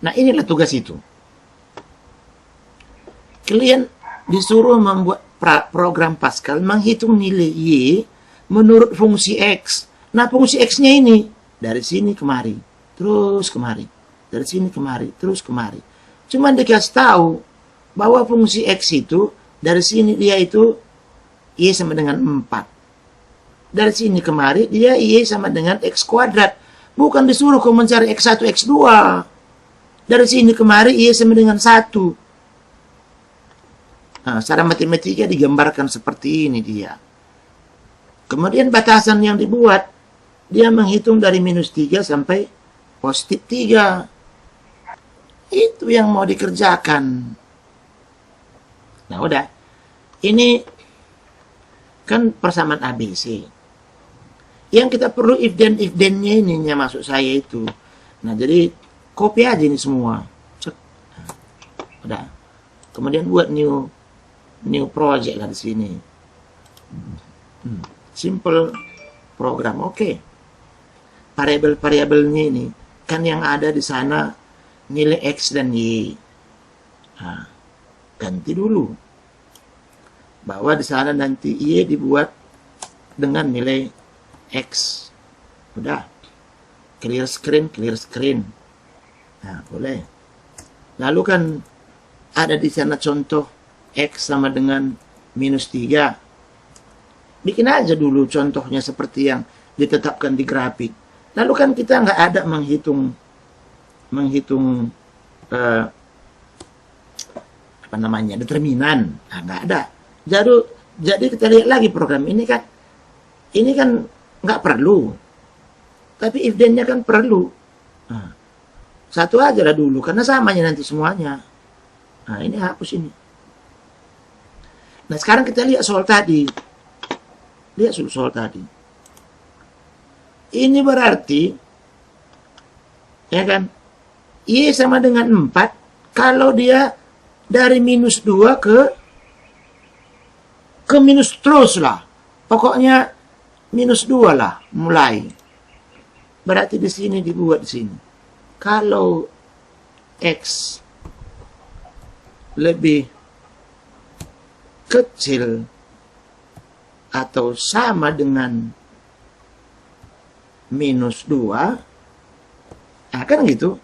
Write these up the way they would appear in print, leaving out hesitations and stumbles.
Nah, inilah tugas itu. Kalian disuruh membuat program Pascal menghitung nilai Y menurut fungsi X. Nah, fungsi X-nya ini dari sini kemari, terus kemari, dari sini kemari, terus kemari. Cuman dikasih tahu bahwa fungsi X itu dari sini dia itu Y sama dengan 4. Dari sini kemari dia Y sama dengan X kuadrat. Bukan disuruh kau mencari X1, X2. Dari sini kemari Y sama dengan 1. Nah, secara matematika digambarkan seperti ini dia. Kemudian batasan yang dibuat, dia menghitung dari -3 sampai +3. Itu yang mau dikerjakan. Nah, udah. Ini kan persamaan ABC. Yang kita perlu if then-nya ininya masuk saya itu. Nah, jadi copy aja ini semua. Cek. Udah. Kemudian buat new project lah di sini. Simple program. Oke. Variabel-variabelnya ini kan yang ada di sana nilai X dan Y. Nah, ganti dulu. Bahwa di sana nanti Y dibuat dengan nilai X. Udah. Clear screen. Nah, boleh. Lalu kan ada di sana contoh X sama dengan -3. Bikin aja dulu contohnya seperti yang ditetapkan di grafik. Lalu kan kita nggak ada menghitung determinan. Nah, nggak ada. Jadi kita lihat lagi program ini kan nggak perlu. Tapi if then-nya kan perlu. Nah, satu aja lah dulu karena samanya nanti semuanya. Nah, ini hapus ini. Nah, sekarang kita lihat soal tadi. Lihat soal tadi. Ini berarti ya kan Y sama dengan 4 kalau dia dari -2 ke minus terus lah. Pokoknya -2 lah mulai. Berarti di sini dibuat di sini. Kalau X lebih kecil atau sama dengan -2, nah kan gitu,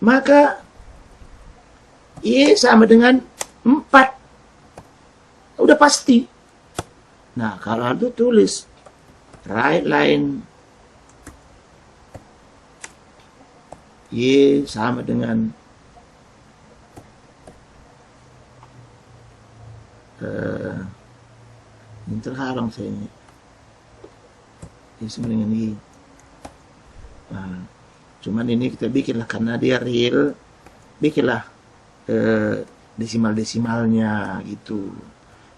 maka Y sama dengan 4. Udah pasti. Nah, kalau itu tulis right line Y sama dengan ini terhalang saya ini. Y sama dengan Y. Nah, cuman ini kita bikinlah karena dia real, bikinlah desimal-desimalnya gitu.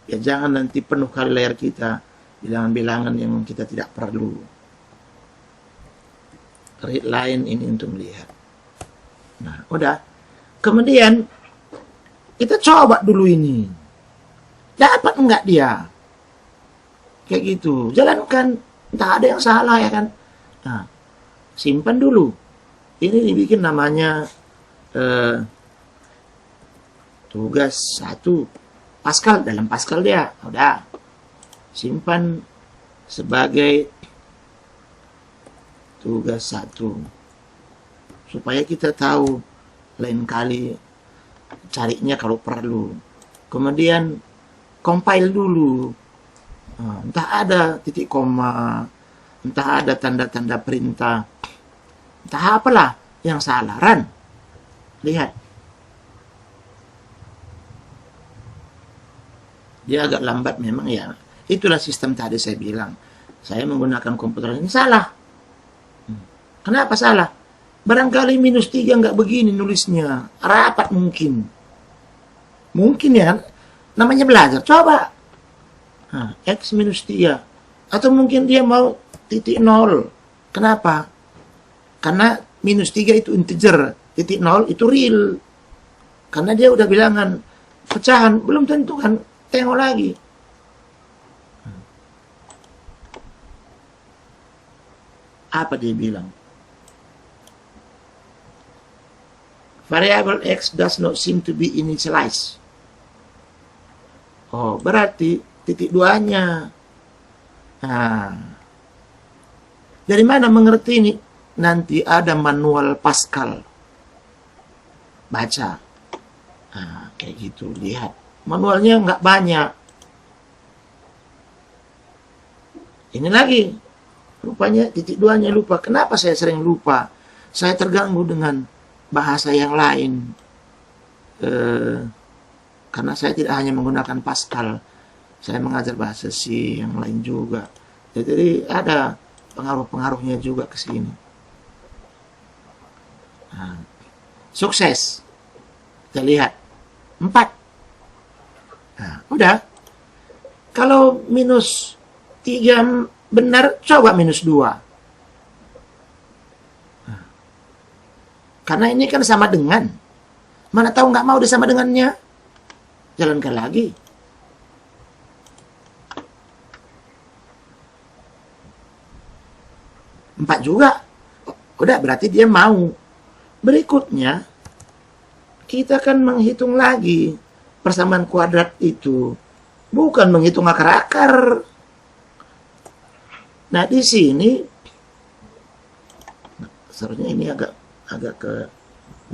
Ya jangan nanti penuh kali layar kita bilangan-bilangan yang kita tidak perlu. Read line ini untuk melihat. Nah, udah. Kemudian kita coba dulu ini. Dapat enggak dia? Kayak gitu. Jalankan. Entah ada yang salah ya kan. Nah, simpan dulu. Ini dibikin namanya tugas 1. Pascal, dalam Pascal dia. Udah. Simpan sebagai tugas 1. Supaya kita tahu lain kali carinya kalau perlu. Kemudian compile dulu. Entah ada titik koma, entah ada tanda-tanda perintah, entah apalah yang salah. Run. Lihat. Dia agak lambat memang ya. Itulah sistem tadi saya bilang. Saya menggunakan komputer ini salah. Kenapa salah? Barangkali -3 nggak begini nulisnya. Rapat mungkin. Mungkin ya. Namanya belajar. Coba. X -3. Atau mungkin dia mau titik 0. Kenapa? Karena -3 itu integer. Titik 0 itu real. Karena dia udah bilangan. Pecahan. Belum tentu kan. Tengok lagi. Apa dia bilang? variable x does not seem to be initialized. Oh, berarti titik duanya. Nah, dari mana mengerti ini? Nanti ada manual Pascal. Baca. Nah, kayak gitu, lihat. Manualnya nggak banyak. Ini lagi. Rupanya titik duanya lupa. Kenapa saya sering lupa? Saya terganggu dengan bahasa yang lain. Karena saya tidak hanya menggunakan Pascal. Saya mengajar bahasa C yang lain juga. Jadi ada pengaruh-pengaruhnya juga ke sini. Nah, sukses. Kita lihat. 4. Nah, udah. Kalau minus 3 benar, coba minus 2. Nah, karena ini kan sama dengan. Mana tahu nggak mau disama dengannya. Jalankan lagi. Empat juga. Udah, berarti dia mau. Berikutnya, kita kan menghitung lagi persamaan kuadrat itu. Bukan menghitung akar-akar. Nah, di sini, seharusnya ini agak ke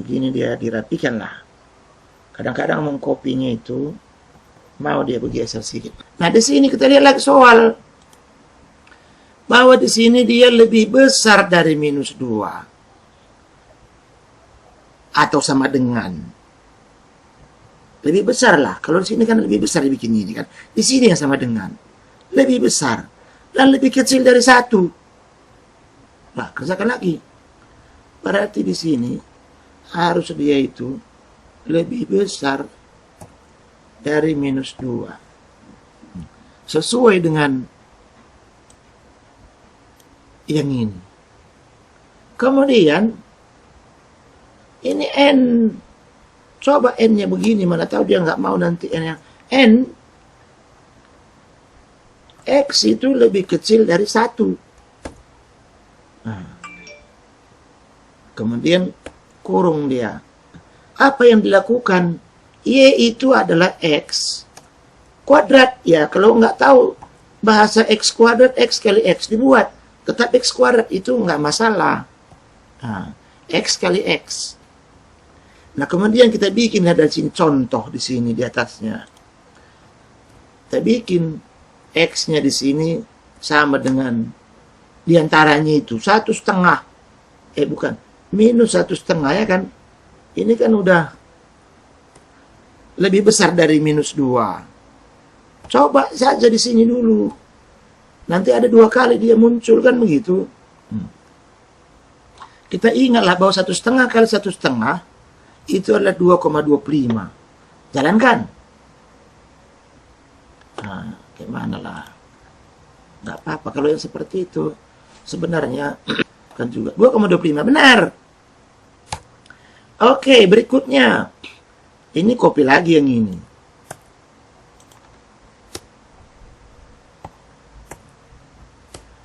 begini, dia dirapikan lah. Kadang-kadang mengkopinya itu mau dia bergeser sedikit. Nah, di sini kita lihat lagi soal bahwa di sini dia lebih besar dari minus 2 atau sama dengan. Lebih besar lah. Kalau di sini kan lebih besar dibikin ini kan. Di sini yang sama dengan. Lebih besar dan lebih kecil dari 1. Nah, kerjakan lagi. Berarti di sini harus dia itu lebih besar dari minus 2. Sesuai dengan yang ini. Kemudian, ini N. Coba N-nya begini, mana tahu dia nggak mau nanti N yang N. X itu lebih kecil dari 1. Nah. Kemudian, kurung dia. Apa yang dilakukan? Y itu adalah X kuadrat. Ya, kalau nggak tahu bahasa X kuadrat, X kali X dibuat. Tetap X kuadrat itu nggak masalah. Nah, X kali X. Nah, kemudian kita bikin ada sini contoh di sini di atasnya. Kita bikin X-nya di sini sama dengan diantaranya itu 1/2. Bukan. Minus 1/2 ya kan. Ini kan udah lebih besar dari minus 2. Coba saja di sini dulu. Nanti ada 2 kali dia muncul kan begitu. Kita ingatlah bahwa 1/2 kali 1/2 itu adalah 2,25. Jalankan. Nah, gimana lah. Nggak apa-apa kalau yang seperti itu. Sebenarnya kan juga 2,25 benar. Oke, berikutnya. Ini copy lagi yang ini.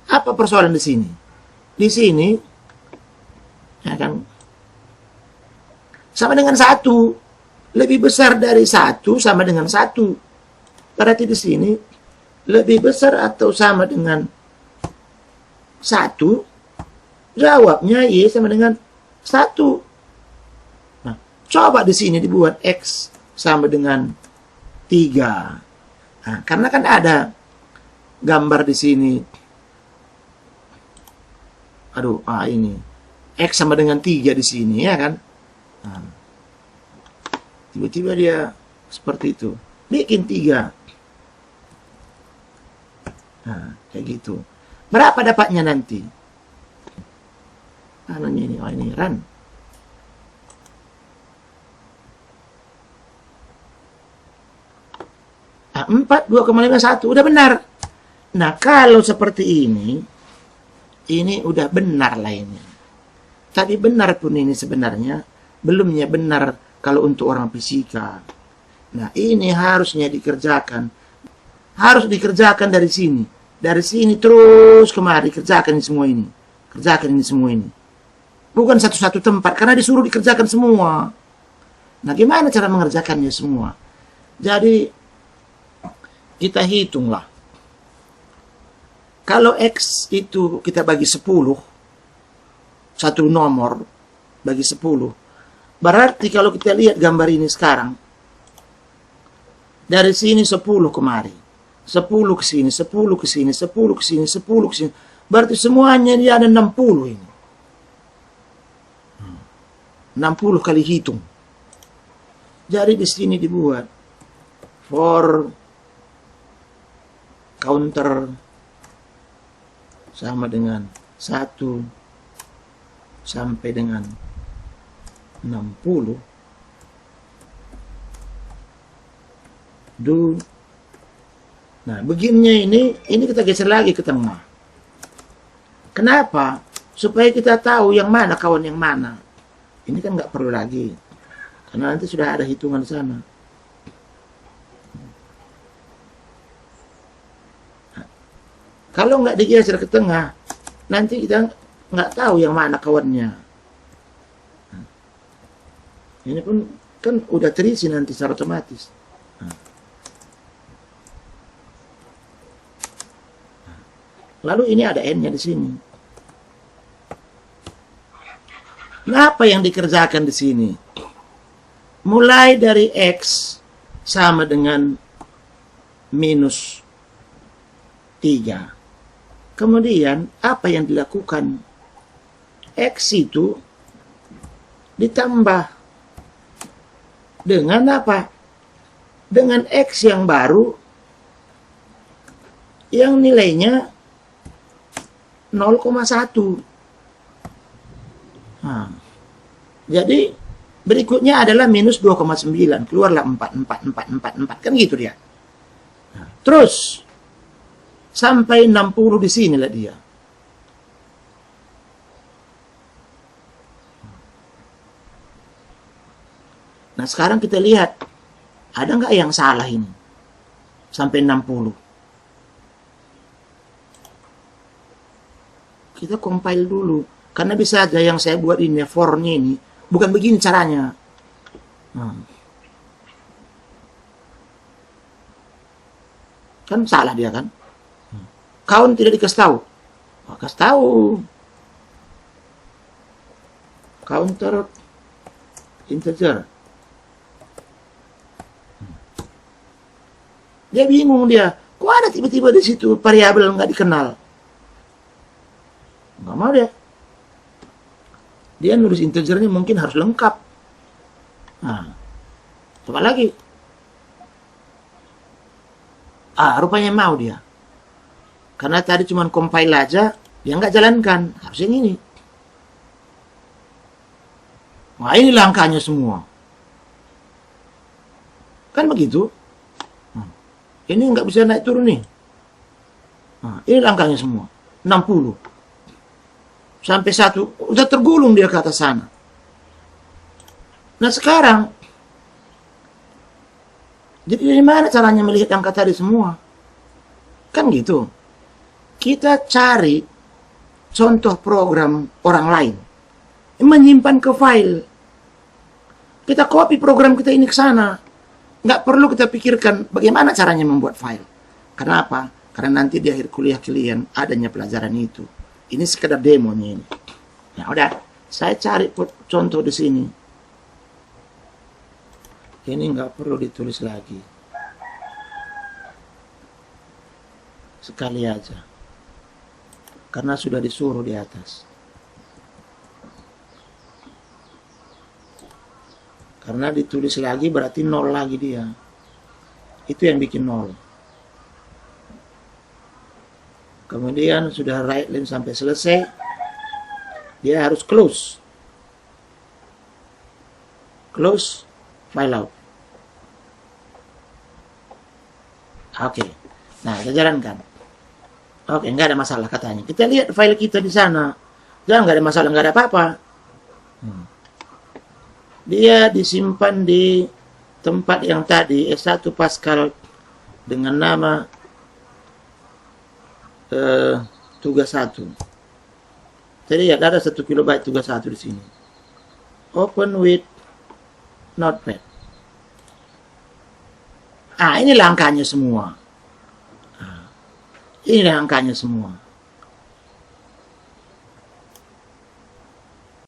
Apa persoalan di sini? Di sini, ya kan, sama dengan 1. Lebih besar dari 1 sama dengan 1. Berarti di sini, lebih besar atau sama dengan 1. Jawabnya Y sama dengan 1. Nah, coba di sini dibuat X sama dengan 3. Nah, karena kan ada gambar di sini. Aduh, ini. X sama dengan 3 di sini, ya kan? Nah, tiba-tiba dia seperti itu. Bikin 3. Nah, kayak gitu. Berapa dapatnya nanti? Mananya ini? Oh, ini run. Nah, 4, 2,51. Udah benar. Nah, kalau seperti ini udah benar lainnya. Tapi benar pun ini sebenarnya belumnya benar kalau untuk orang fisika. Nah, ini harusnya dikerjakan. Harus dikerjakan dari sini. Dari sini terus kemari. Kerjakan ini semua ini. Kerjakan ini semua ini. Bukan satu-satu tempat. Karena disuruh dikerjakan semua. Nah, gimana cara mengerjakannya semua? Jadi, kita hitunglah. Kalau X itu kita bagi 10, satu nomor bagi 10, berarti kalau kita lihat gambar ini sekarang, dari sini 10 kemari, 10 ke sini, 10 ke sini, 10 ke sini, 10 ke sini, berarti semuanya dia ada 60 ini. 60 kali hitung. Jadi di sini dibuat for counter sama dengan 1 sampai dengan 60 do. Nah, begininya ini kita geser lagi ke tengah. Kenapa? Supaya kita tahu yang mana kawan yang mana. Ini kan nggak perlu lagi, karena nanti sudah ada hitungan di sana. Nah, kalau nggak digeser ke tengah, nanti kita nggak tahu yang mana kawannya. Nah, ini pun kan udah terisi nanti secara otomatis. Nah. Lalu ini ada N-nya di sini. Nah, apa yang dikerjakan di sini? Mulai dari X sama dengan minus 3. Kemudian, apa yang dilakukan? X itu ditambah dengan apa? Dengan X yang baru, yang nilainya 0,1. Nah, jadi berikutnya adalah minus 2,9. Keluarlah 4, kan gitu dia. Nah, terus sampai 60 di sini lah dia. Nah, sekarang kita lihat ada nggak yang salah ini sampai 60. Kita compile dulu. Karena bisa aja yang saya buat ini, for-nya ini, bukan begini caranya. Kan salah dia kan? Count tidak dikasih tahu. Oh, kasih tahu. Counter integer. Dia bingung dia. Kok ada tiba-tiba di situ variabel nggak dikenal? Nggak mau dia. Dia nulis integernya mungkin harus lengkap. Nah, coba lagi. Rupanya mau dia. Karena tadi cuma compile aja, dia nggak jalankan. Harusnya ini. Nah, ini langkahnya semua. Kan begitu. Ini nggak bisa naik turun nih. Nah, ini langkahnya semua. 60. Sampai 1. Udah tergulung dia ke atas sana. Nah sekarang. Jadi dari mana caranya melihat angka tadi semua? Kan gitu. Kita cari contoh program orang lain. Menyimpan ke file. Kita copy program kita ini ke sana. Nggak perlu kita pikirkan bagaimana caranya membuat file. Kenapa? Karena nanti di akhir kuliah kalian adanya pelajaran itu. Ini sekedar demonya ini. Ya udah, saya cari contoh di sini. Ini nggak perlu ditulis lagi. Sekali aja. Karena sudah disuruh di atas. Karena ditulis lagi berarti 0 lagi dia. Itu yang bikin 0. Kemudian sudah write line sampai selesai. Dia harus close. Close, file out. Oke. Nah, kita jalankan. Oke, nggak ada masalah katanya. Kita lihat file kita di sana. Jangan nggak ada masalah, nggak ada apa-apa. Dia disimpan di tempat yang tadi, S1 Pascal dengan nama tugas 1. Jadi ya ada 1 kilobyte tugas 1 di sini. Open with Notepad. Inilah angkanya semua. Inilah angkanya semua.